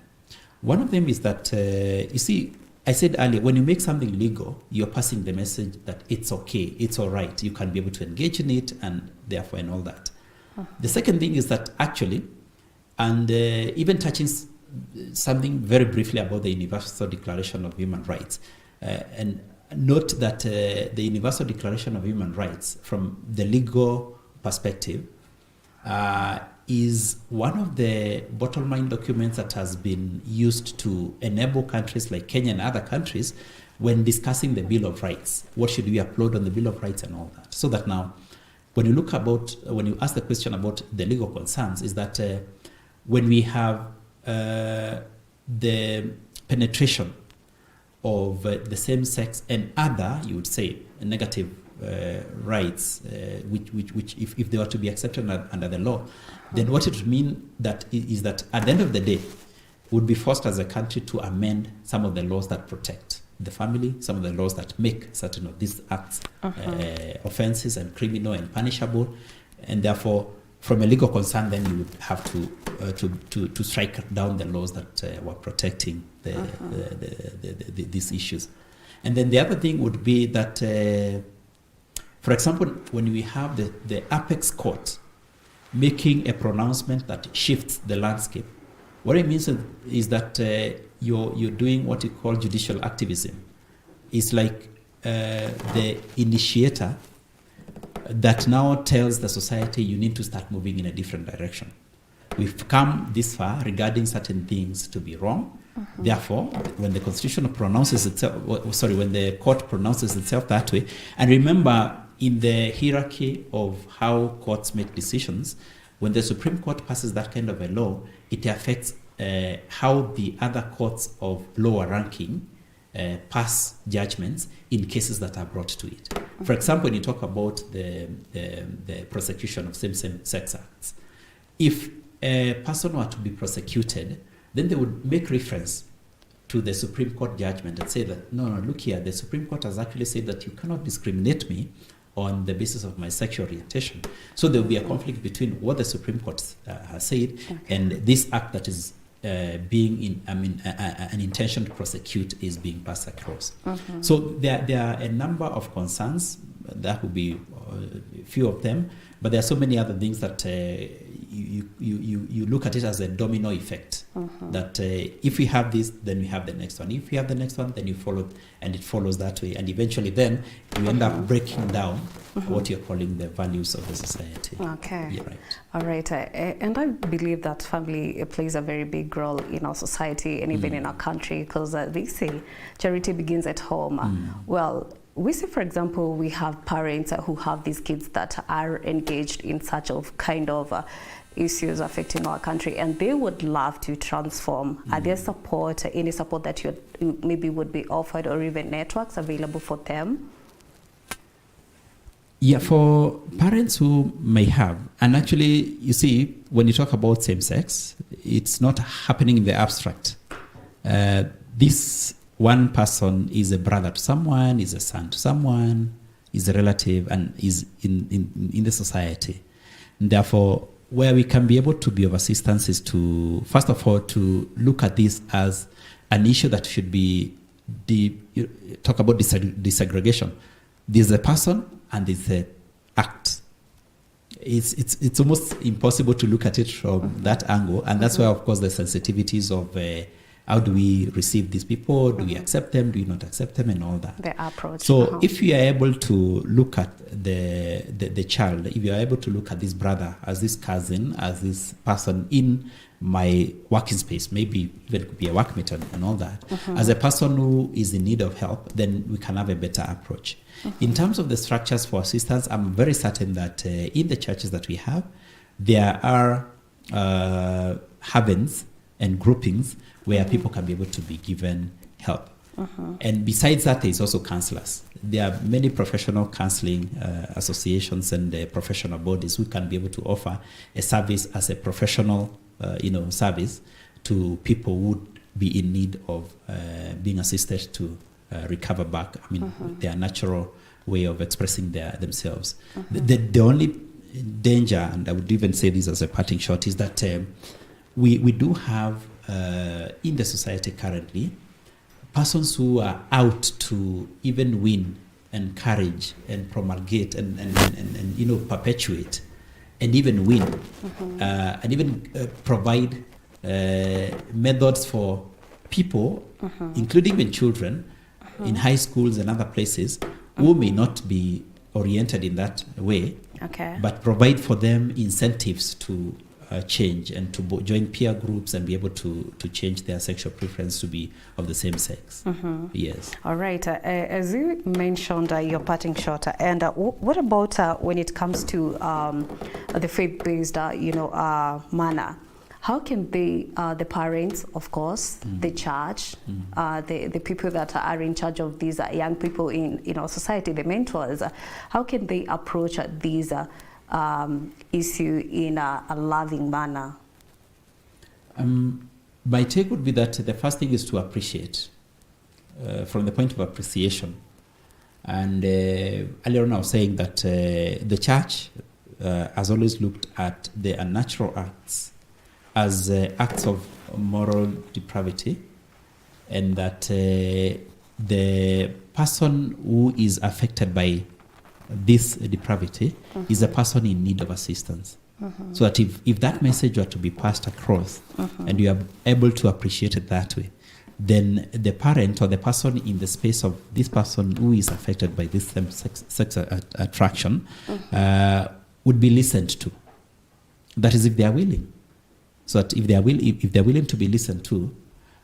One of them is that, you see, I said earlier, when you make something legal, you're passing the message that it's okay, it's all right, you can be able to engage in it, and therefore, and all that. The second thing is that actually, and even touching something very briefly about the Universal Declaration of Human Rights. And note that the Universal Declaration of Human Rights, from the legal perspective, is one of the bottom line documents that has been used to enable countries like Kenya and other countries when discussing the Bill of Rights. What should we upload on the Bill of Rights and all that? So that now, when you ask the question about the legal concerns, is that when we have the penetration of the same sex and other, you would say, negative rights, which if they were to be accepted under the law, then what it would mean is that at the end of the day, would be forced as a country to amend some of the laws that protect the family, some of the laws that make certain of these acts offenses and criminal and punishable, and therefore, from a legal concern, then you would have to strike down the laws that were protecting these issues. And then the other thing would be that, for example, when we have the apex court making a pronouncement that shifts the landscape, what it means is that you're doing what you call judicial activism. It's like the initiator that now tells the society you need to start moving in a different direction. We've come this far regarding certain things to be wrong. Therefore, when the Constitution pronounces itself, when the court pronounces itself that way, and remember, in the hierarchy of how courts make decisions, when the Supreme Court passes that kind of a law, it affects how the other courts of lower ranking pass judgments in cases that are brought to it. For example, when you talk about the prosecution of same-sex acts, if a person were to be prosecuted, then they would make reference to the Supreme Court judgment and say that, no, look here, the Supreme Court has actually said that you cannot discriminate me on the basis of my sexual orientation. So there will be a conflict between what the Supreme Court has said and this act that is an intention to prosecute is being passed across. So there are a number of concerns. That will be a few of them, but there are so many other things that you look at it as a domino effect. That if we have this, then we have the next one. If we have the next one, then you follow, and it follows that way. And eventually then you end up breaking down what you're calling the values of the society. Okay. Yeah, right. All right. And I believe that family plays a very big role in our society and even in our country, because they say charity begins at home. Well, we see, for example, we have parents who have these kids that are engaged in such of kind of issues affecting our country, and they would love to transform. Are there any support that you maybe would be offered, or even networks available for them? Yeah, for parents who may have, and actually, you see, when you talk about same-sex, it's not happening in the abstract. This one person is a brother to someone, is a son to someone, is a relative, and is in the society. And therefore, where we can be able to be of assistance is to, first of all, to look at this as an issue that should be, talk about desegregation. There's a person and there's an act. It's almost impossible to look at it from that angle, and that's why, of course, the sensitivities of how do we receive these people? Do we accept them? Do we not accept them? And all that. The approach. So if you are able to look at the child, if you are able to look at this brother as this cousin, as this person in my working space, maybe even it could be a workmate and all that, as a person who is in need of help, then we can have a better approach. In terms of the structures for assistance, I'm very certain that in the churches that we have, there are havens and groupings where people can be able to be given help. And besides that, there's also counselors. There are many professional counseling associations and professional bodies who can be able to offer a service as a professional service to people who would be in need of being assisted to recover back. I mean, their natural way of expressing themselves. The only danger, and I would even say this as a parting shot, is that we do have in the society currently persons who are out to even win, encourage, and promulgate and perpetuate and even win, and even provide methods for people, including even children, in high schools and other places who may not be oriented in that way, but provide for them incentives to change and to join peer groups and be able to change their sexual preference to be of the same sex. Yes. All right. As you mentioned, your parting shot, and what about when it comes to the faith-based, manner? How can they, the parents, of course, the church, the people that are in charge of these young people in our society, the mentors, how can they approach these issue in a loving manner? My take would be that the first thing is to appreciate, from the point of appreciation. And earlier on I was saying that the church has always looked at the unnatural acts as acts of moral depravity, and that the person who is affected by this depravity is a person in need of assistance. So that if that message were to be passed across and you are able to appreciate it that way, then the parent or the person in the space of this person who is affected by this sex attraction would be listened to. That is, if they are willing. So that if they're willing to be listened to,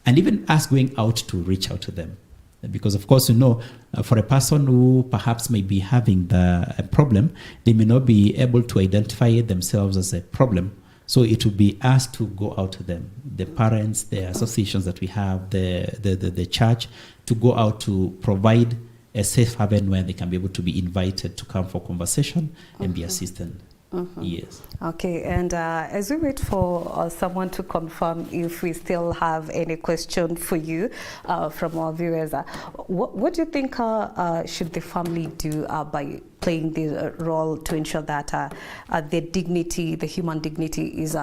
and even us going out to reach out to them. Because of course, for a person who perhaps may be having a problem, they may not be able to identify themselves as a problem. So it would be us to go out to them, the parents, the associations that we have, the church, to go out to provide a safe haven where they can be able to be invited to come for conversation and be assisted. Yes. Okay, and as we wait for someone to confirm if we still have any question for you from our viewers, what do you think should the family do by playing the role to ensure that the dignity, the human dignity, is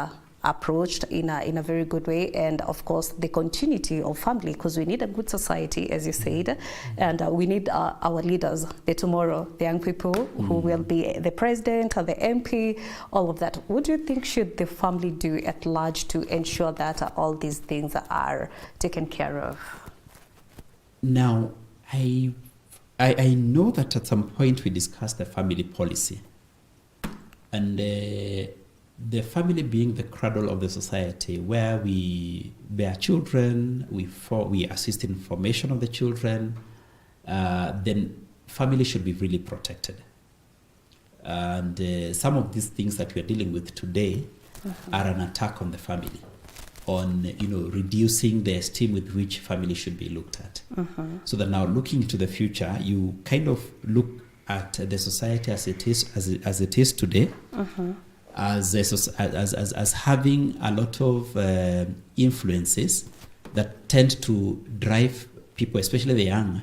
approached in a very good way, and of course the continuity of family, because we need a good society, as you said, and we need our leaders, the tomorrow, the young people who will be the president or the MP, all of that. What do you think should the family do at large to ensure that all these things are taken care of? Now, I know that at some point we discussed the family policy, and the family being the cradle of the society, where we bear children, we assist in formation of the children, then family should be really protected. And some of these things that we are dealing with today are an attack on the family, on reducing the esteem with which family should be looked at. So that now, looking to the future, you kind of look at the society as it is today. As having a lot of influences that tend to drive people, especially the young,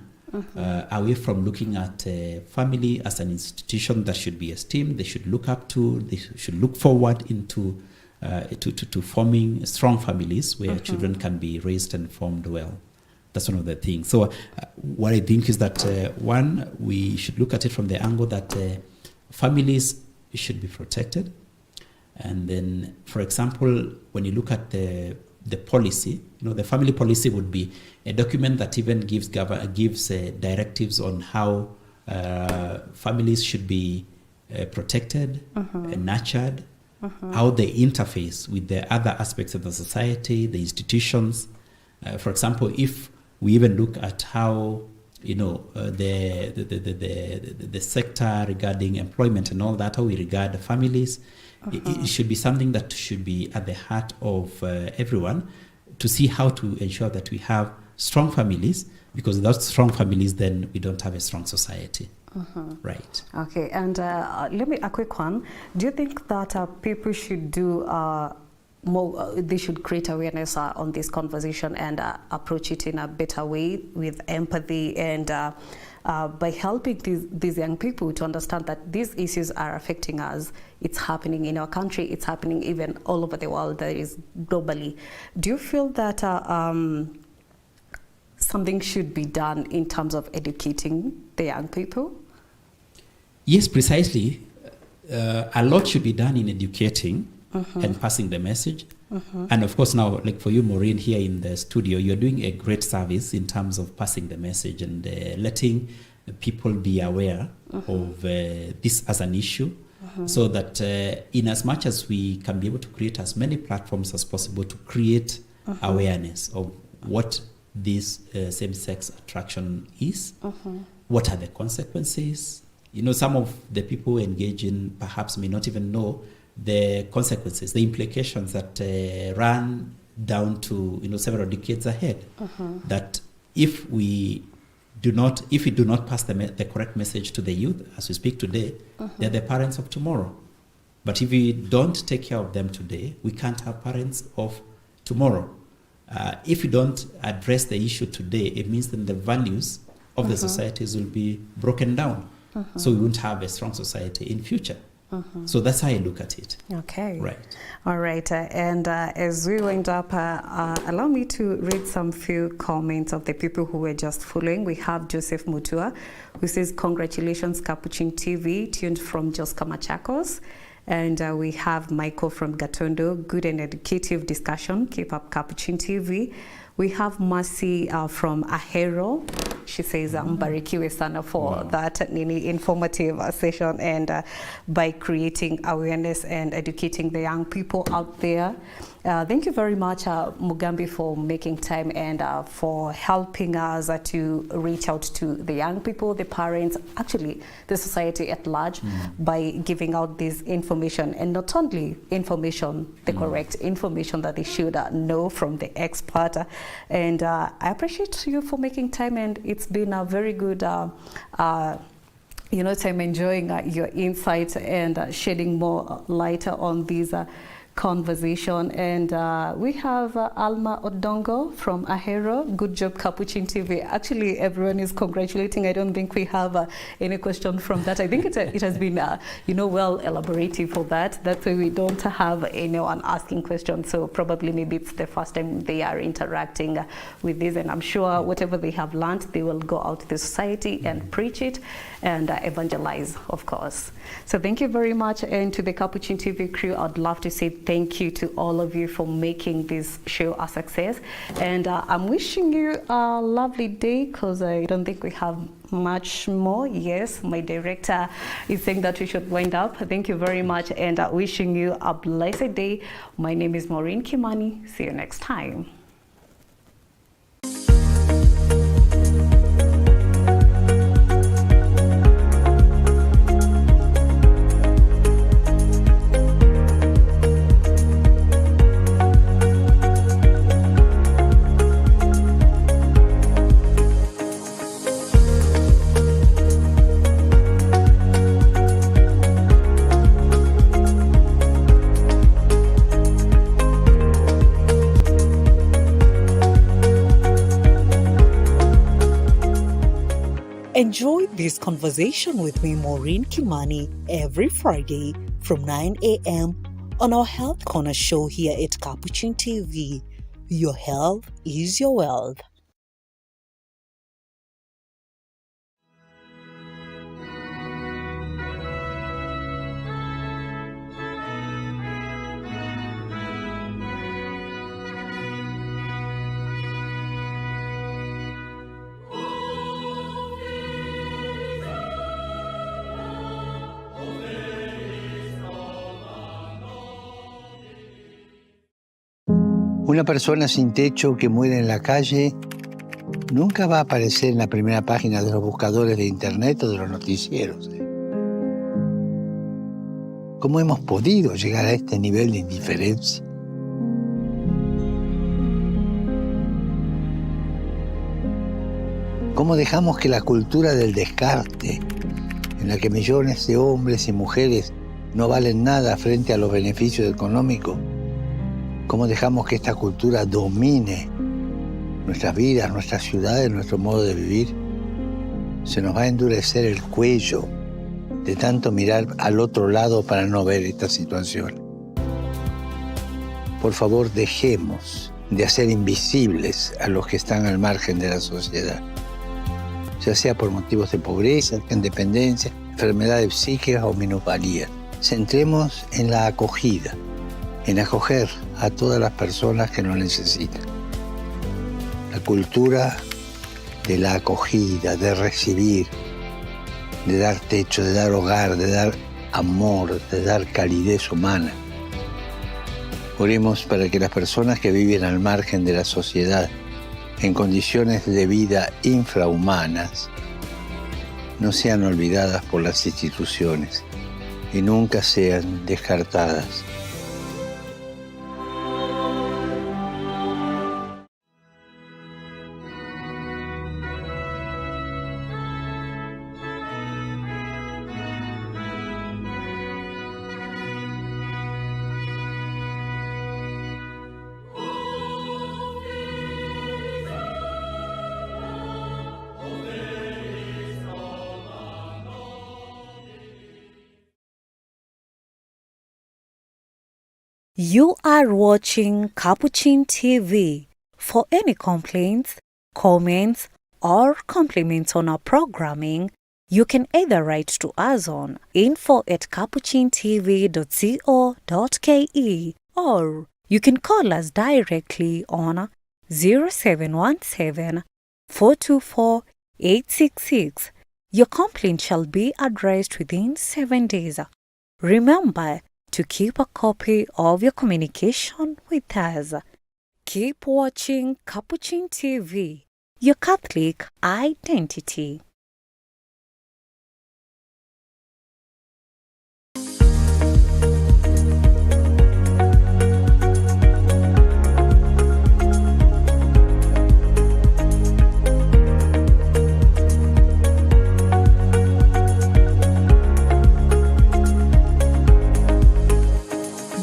away from looking at family as an institution that should be esteemed, they should look up to, they should look forward into to forming strong families where children can be raised and formed well. That's one of the things. So what I think is that, one, we should look at it from the angle that families should be protected. And then, for example, when you look at the policy, the family policy would be a document that even gives directives on how families should be protected and nurtured, how they interface with the other aspects of the society, the institutions. For example, if we even look at how the sector regarding employment and all that, how we regard the families. It should be something that should be at the heart of everyone, to see how to ensure that we have strong families, because without strong families, then we don't have a strong society. Right. Okay, and let me, a quick one. Do you think that people should do more, they should create awareness on this conversation and approach it in a better way with empathy and by helping these young people to understand that these issues are affecting us. It's happening in our country. It's happening even all over the world. That is globally. Do you feel that something should be done in terms of educating the young people? Yes, precisely. A lot should be done in educating and passing the message. And of course now, like for you, Maureen, here in the studio, you're doing a great service in terms of passing the message and letting people be aware of this as an issue, so that in as much as we can be able to create as many platforms as possible to create awareness of what this same-sex attraction is, what are the consequences. You know, some of the people who engage in perhaps may not even know the consequences, the implications that run down to, you know, several decades ahead. That if we do not pass the correct message to the youth as we speak today, they're the parents of tomorrow. But if we don't take care of them today, we can't have parents of tomorrow. If we don't address the issue today, it means that the values of the societies will be broken down. So we won't have a strong society in future. So that's how I look at it. Okay. Right. All right. And as we wind up, allow me to read some few comments of the people who were just following. We have Joseph Mutua, who says, "Congratulations, Capuchin TV, tuned from Jos Machakos." And we have Michael from Gatondo, "Good and educative discussion. Keep up, Capuchin TV." We have Mercy from Ahero. She says, "Mbarikiwe sana for that nini informative session and by creating awareness and educating the young people out there." Thank you very much, Mugambi, for making time and for helping us to reach out to the young people, the parents, actually the society at large, by giving out this information, and not only information, the correct information that they should know from the expert. And I appreciate you for making time, and it's been a very good you know, time enjoying your insights and shedding more light on these conversation. And we have Alma Odongo from Ahero. "Good job, Capuchin TV." Actually, everyone is congratulating. I don't think we have any question from that. I think it has been, you know, well elaborated for that. That's why we don't have anyone asking questions. So probably maybe it's the first time they are interacting with this. And I'm sure whatever they have learned, they will go out to the society and preach it and evangelize, of course. So thank you very much. And to the Capuchin TV crew, I'd love to say thank you to all of you for making this show a success. And I'm wishing you a lovely day, because I don't think we have much more. Yes, my director is saying that we should wind up. Thank you very much, and wishing you a blessed day. My name is Maureen Kimani. See you next time. Enjoy this conversation with me, Maureen Kimani, every Friday from 9 a.m. on our Health Corner show here at Capuchin TV. Your health is your wealth. Una persona sin techo que muere en la calle nunca va a aparecer en la primera página de los buscadores de internet o de los noticieros. ¿Cómo hemos podido llegar a este nivel de indiferencia? ¿Cómo dejamos que la cultura del descarte, en la que millones de hombres y mujeres no valen nada frente a los beneficios económicos, cómo dejamos que esta cultura domine nuestras vidas, nuestras ciudades, nuestro modo de vivir? Se nos va a endurecer el cuello de tanto mirar al otro lado para no ver esta situación. Por favor, dejemos de hacer invisibles a los que están al margen de la sociedad, ya sea por motivos de pobreza, independencia, enfermedades psíquicas o minusvalías. centremos en la acogida, en acoger a todas las personas que lo necesitan. La cultura de la acogida, de recibir, de dar techo, de dar hogar, de dar amor, de dar calidez humana. Oremos para que las personas que viven al margen de la sociedad, en condiciones de vida infrahumanas, no sean olvidadas por las instituciones y nunca sean descartadas. You are watching Capuchin TV. For any complaints, comments, or compliments on our programming, you can either write to us on info@capuchintv.co.ke or you can call us directly on 0717 424 866. Your complaint shall be addressed within 7 days. Remember to keep a copy of your communication with us. Keep watching Capuchin TV, your Catholic identity.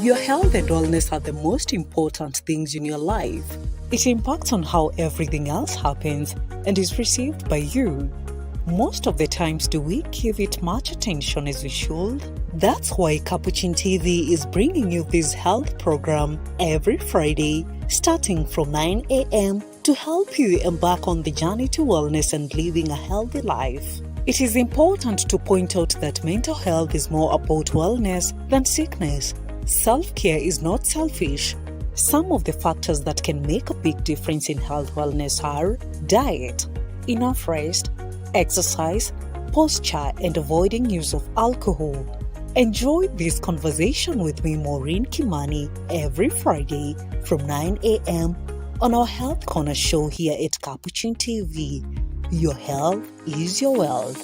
Your health and wellness are the most important things in your life. It impacts on how everything else happens and is perceived by you. Most of the times, do we give it much attention as we should? That's why Capuchin TV is bringing you this health program every Friday, starting from 9 a.m. to help you embark on the journey to wellness and living a healthy life. It is important to point out that mental health is more about wellness than sickness. Self-care is not selfish. Some of the factors that can make a big difference in health wellness are diet, enough rest, exercise, posture, and avoiding use of alcohol. Enjoy this conversation with me, Maureen Kimani, every Friday from 9 a.m. on our Health Corner show here at Capuchin TV. Your health is your wealth.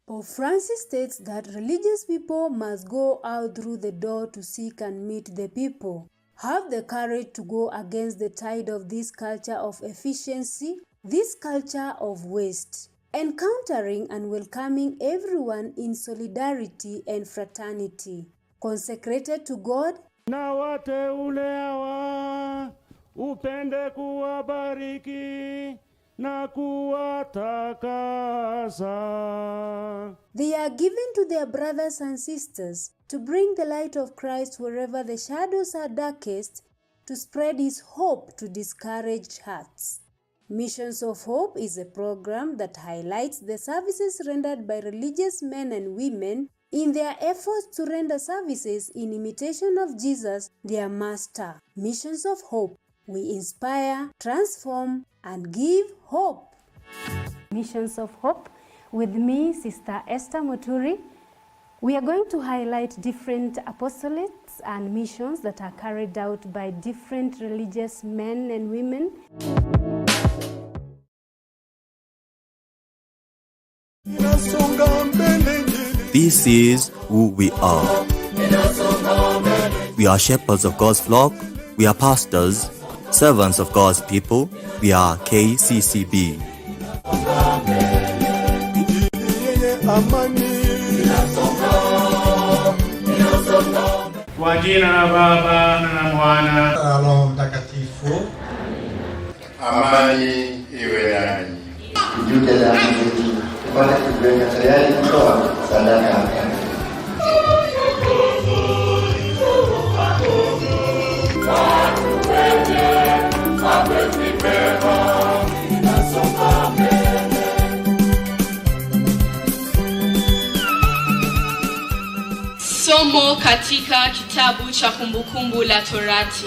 Pope Francis states that religious people must go out through the door to seek and meet the people. Have the courage to go against the tide of this culture of efficiency, this culture of waste, encountering and welcoming everyone in solidarity and fraternity. Consecrated to God, na wateule hawa upende kuwabariki na kuwatakasa. They are given to their brothers and sisters to bring the light of Christ wherever the shadows are darkest, to spread His hope to discouraged hearts. Missions of Hope is a program that highlights the services rendered by religious men and women in their efforts to render services in imitation of Jesus, their Master. Missions of Hope. We inspire, transform, and give hope. Missions of Hope with me, Sister Esther Muturi. We are going to highlight different apostolates and missions that are carried out by different religious men and women. This is who we are. We are shepherds of God's flock. We are pastors, servants of God's people. We are KCCB. Kwa jina la Baba na la Mwana na Roho Mtakatifu. Amen. Amani iwe nanyi. Tujute dhambi zetu, tupate kujiweka tayari kutoa sadaka. Somo katika kitabu cha Kumbukumbu la Torati.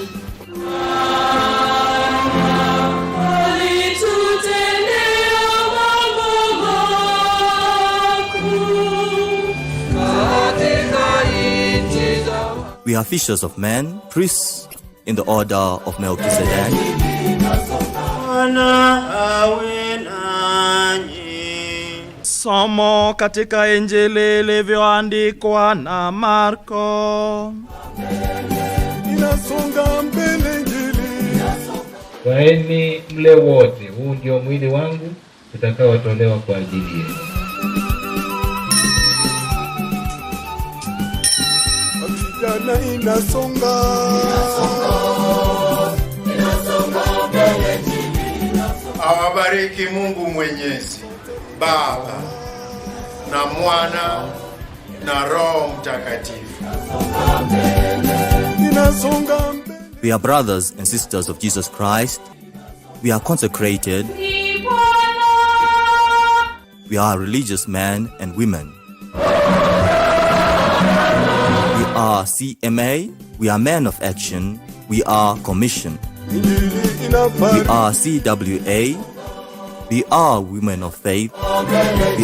We are fishers of men, priests in the order of Melchizedek. Somo katika Injili ilivyoandikwa na Marko. Inasonga mbele Injili. Waeni mle wote, huu ndio mwili wangu utakaotolewa kwa ajili yenu. Vijana inasonga mbele Injili. Awabariki Mungu Mwenyezi, Baba na Mwana na Roho Mtakatifu. We are brothers and sisters of Jesus Christ. We are consecrated. We are religious men and women. We are CMA. We are men of action. We are commissioned. We are CWA. We are women of faith.